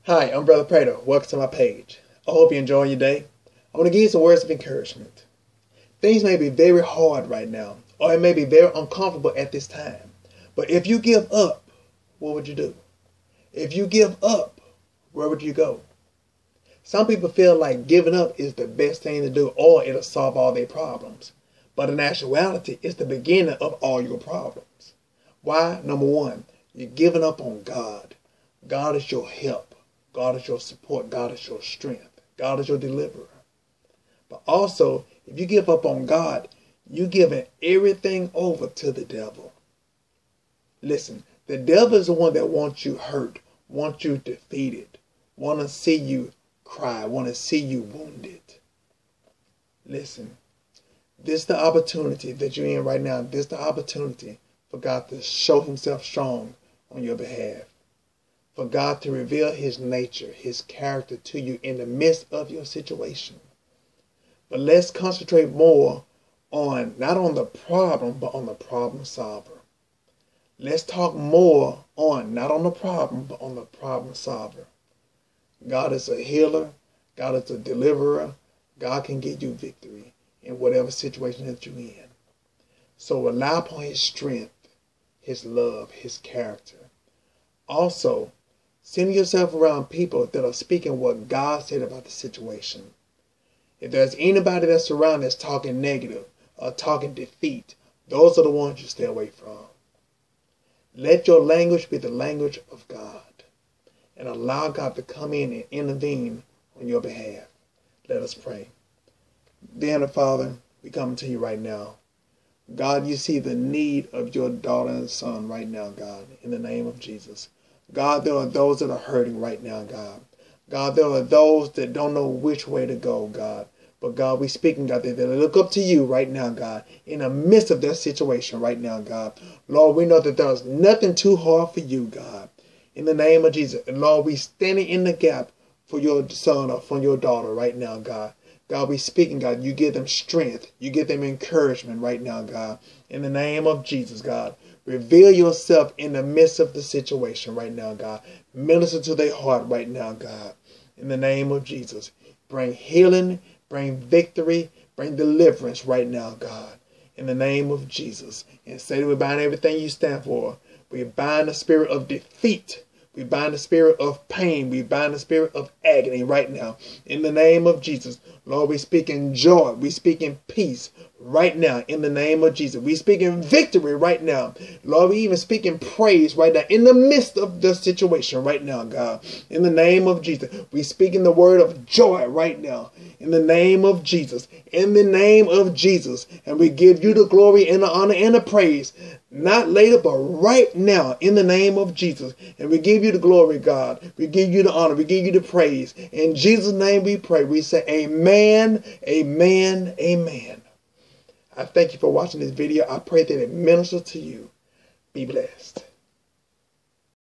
Hi, I'm Brother Prater. Welcome to my page. I hope you're enjoying your day. I want to give you some words of encouragement. Things may be very hard right now, or it may be very uncomfortable at this time. But if you give up, what would you do? If you give up, where would you go? Some people feel like giving up is the best thing to do, or it'll solve all their problems. But in actuality, it's the beginning of all your problems. Why? Number one, you're giving up on God. God is your help. God is your support. God is your strength. God is your deliverer. But also, if you give up on God, you're giving everything over to the devil. Listen, the devil is the one that wants you hurt, wants you defeated, want to see you cry, want to see you wounded. Listen, this is the opportunity that you're in right now. This is the opportunity for God to show himself strong on your behalf. For God to reveal his nature, his character to you in the midst of your situation. But let's concentrate more on, not on the problem, but on the problem solver. Let's talk more on, not on the problem, but on the problem solver. God is a healer. God is a deliverer. God can give you victory in whatever situation that you're in. So rely upon his strength, his love, his character. Also, send yourself around people that are speaking what God said about the situation. If there's anybody that's around that's talking negative or talking defeat, those are the ones you stay away from. Let your language be the language of God and allow God to come in and intervene on your behalf. Let us pray. Dear Father, we come to you right now. God, you see the need of your daughter and son right now, God, in the name of Jesus. God, there are those that are hurting right now, God. God, there are those that don't know which way to go, God. But God, we speaking, God, that they look up to you right now, God, in the midst of their situation right now, God. Lord, we know that there's nothing too hard for you, God. In the name of Jesus. And Lord, we standing in the gap for your son or for your daughter right now, God. God, we speaking, God, you give them strength. You give them encouragement right now, God. In the name of Jesus, God. Reveal yourself in the midst of the situation right now, God. Minister to their heart right now, God. In the name of Jesus. Bring healing, bring victory, bring deliverance right now, God. In the name of Jesus. And say that we bind everything you stand for. We bind the spirit of defeat. We bind the spirit of pain. We bind the spirit of agony right now. In the name of Jesus. Lord, we speak in joy. We speak in peace right now. In the name of Jesus. We speak in victory right now. Lord, we even speak in praise right now. In the midst of the situation right now, God. In the name of Jesus. We speak in the word of joy right now. In the name of Jesus. In the name of Jesus. And we give you the glory and the honor and the praise. Not later, but right now, in the name of Jesus. And we give you the glory, God. We give you the honor. We give you the praise. In Jesus' name we pray. We say amen, amen, amen. I thank you for watching this video. I pray that it ministers to you. Be blessed.